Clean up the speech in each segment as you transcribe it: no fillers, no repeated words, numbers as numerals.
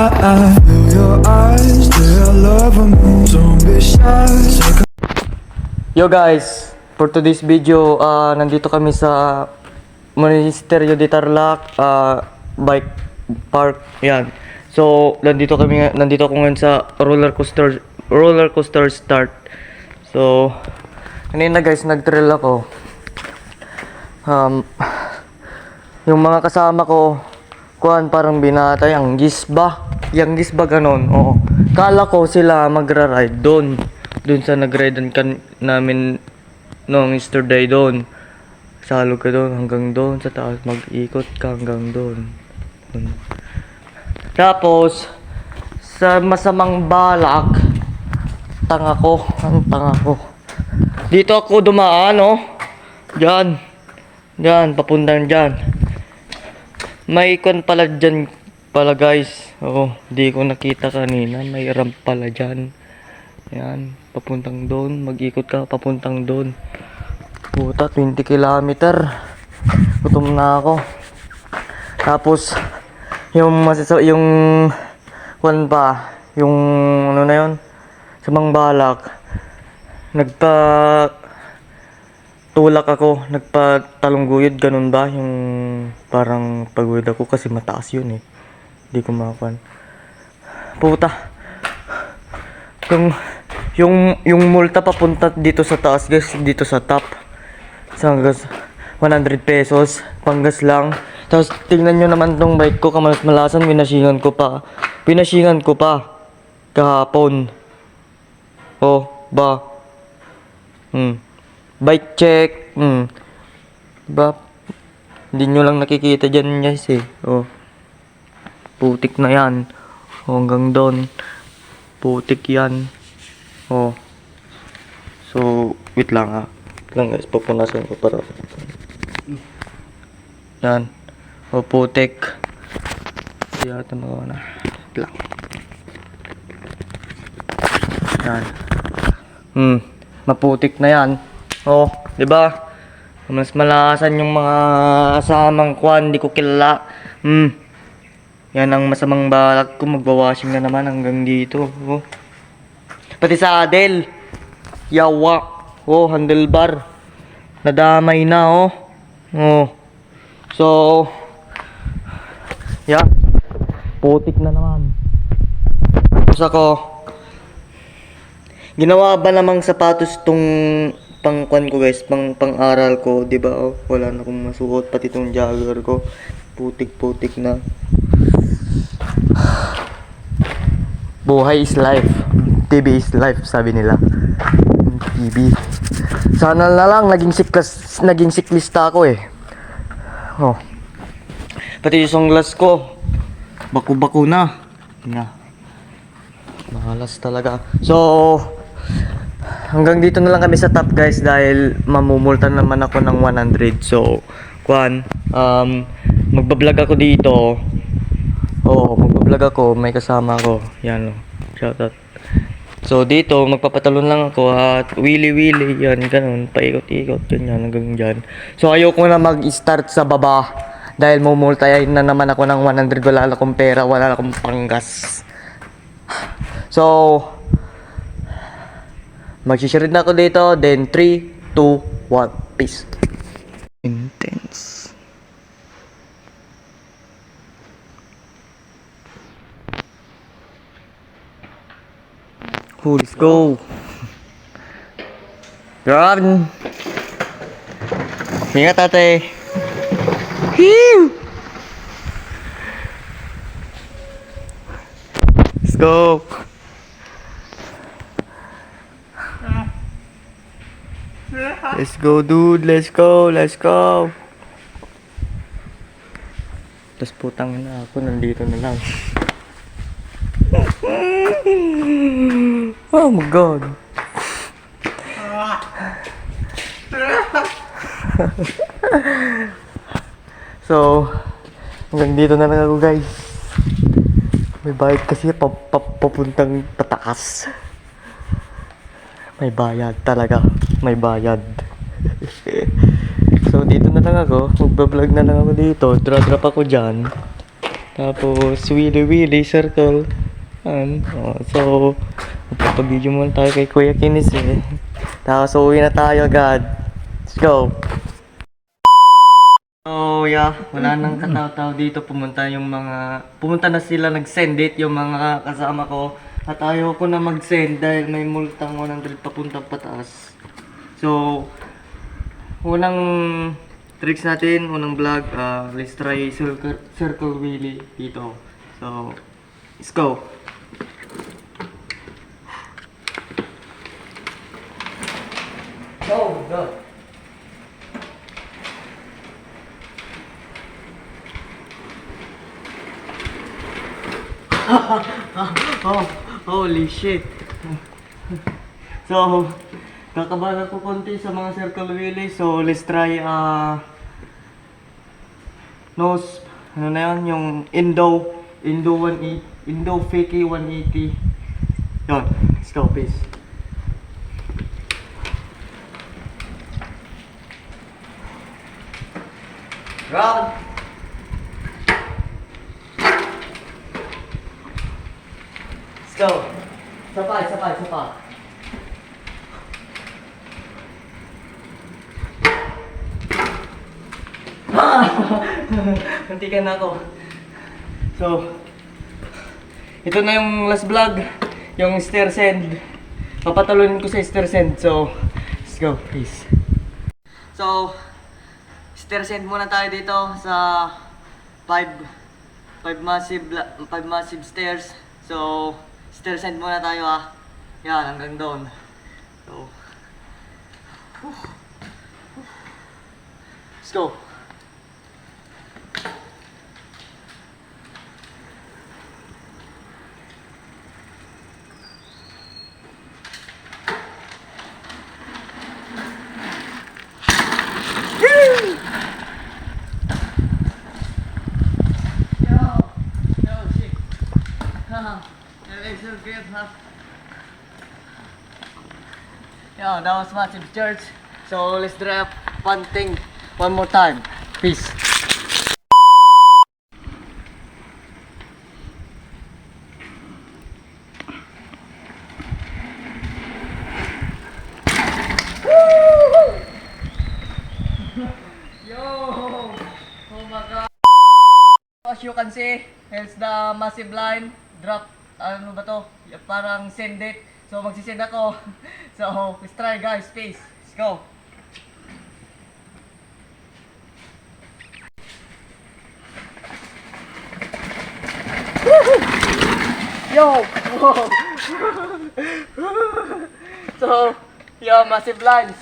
feel your eyes, they're loving me. Don't be shy. Yo guys, for today's video, nandito kami sa Monasterio de Tarlac, bike park. Yan. So, nandito ako ngayon sa roller coaster start. So, kanina guys, nag-trail ako. Yung mga kasama ko, parang binatay, ang gisba ganon. Oo. Kala ko sila magra-ride doon sa nag-ridean namin noong yesterday doon. Salog ka doon hanggang doon sa taas, mag-ikot ka hanggang doon. Tapos sa masamang balak, tanga ko. Dito ako dumaan, oh. Diyan, papuntang diyan. May ikon pala dyan pala guys. Oo, di ko nakita kanina. May ramp pala dyan. Yan, papuntang doon. Mag-ikot ka, papuntang doon. Puta, 20 kilometer. Gutom na ako. Tapos, yung ano na yun? Sa Mangbalak, tulak ako, nagpatalungguyod, ganun ba? Yung parang pagod ako kasi mataas yun eh. Hindi ko makakuan. Puta. Yung multa papunta dito sa taas guys, dito sa top. Sa gas 100 pesos, panggas lang. Tapos tingnan nyo naman tong bike ko, kamalas-malasan, pinashingan ko pa. Kahapon. Oh, ba? Bike check. Diba? Hindi nyo lang nakikita dyan guys eh. Oh. Putik na yan. Oh, hanggang doon. Putik yan. Oh. So, wait lang guys. Papunasan ko para. Yan. Oh, putik. Hindi yata magawa na. Wait lang. Yan. Maputik na yan. Oh, 'di ba? Mas malasan yung mga kasamang kwan, di ko kilala. Yan ang masamang balak ko, magwa-washing na naman hanggang dito. Oh. Pati sa saddle. Yawa. Oh, handlebar. Nadamay na, oh. Oh. So, yeah. Putik na naman. Tapos ako, ginawa ba namang sapatos tong pangkwan ko guys, pang-aral ko, 'di ba? Oh, wala na akong masuot, pati tong jogger ko. Putik na. Buhay is life. TV is life, sabi nila. TV. Sana na lang naging siklista ako eh. Oh. Pati yung sunglass ko. Baku-baku na. Mahalas talaga. So, hanggang dito na lang kami sa top guys dahil mamumulta naman ako ng 100. So, magbablog ako dito. Magbablog ako, may kasama ako. Yan, shoutout. So, dito magpapatalon lang ako at wili-wili yan, ganun, paikot-ikot ganyan hanggang dyan. So, ayoko na mag-start sa baba dahil mumultayin na naman ako ng 100. Wala na akong pera, wala na akong panggas. So, mag-share na ako dito. Then 3, 2, 1. Peace. Intense. Let's go. Grabe. Ingat ate. Let's go. Let's go dude, let's go. Tapos putang na ako, nandito na lang. Oh my god. So, hanggang dito na lang ako guys. May bayad kasi papuntang pataas. May bayad talaga. May bayad. So dito na lang ako. Magbablog na lang ako dito. Drop ako dyan. Tapos, Willy Willy Circle. So, magpapag-video muna tayo kay Kuya Kinis eh. Tapos, uwi na tayo agad. Let's go! So, yeah, wala nang kataw-taw dito. Pumunta na sila, nag-send it yung mga kasama ko. At ayaw ko na mag-send dahil may multang 100 papuntang pataas. So, unang tricks natin, unang vlog, let's try circle wheelie dito. So, let's go! Go! Oh, holy shit. So, kakabahan ako konti sa mga circle wheelie. So, let's try nose, ano na yan, yung Indo 180, Indo Fake 180. Yun, let's go, peace. Round. Let's go. Sapa. Nantikan na ako. So, ito na yung last vlog. Yung stair send. Papatalunin ko sa stair send. So, let's go, please. So, stair send muna tayo dito sa 5 massive stairs. So, stair send muna tayo Yan, hanggang doon. So, let's go. Yeah, that was massive church. So let's drop one thing one more time. Peace. Yo! Oh my god! As you can see, here's the massive line. Drop, ano ba to? Parang send it. So magsisend ako. So let's try guys, peace. Let's go. Yo! So, yeah, massive lines.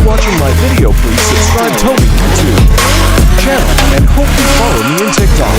Watching my video, please subscribe Toby YouTube channel and hope you follow me in TikTok.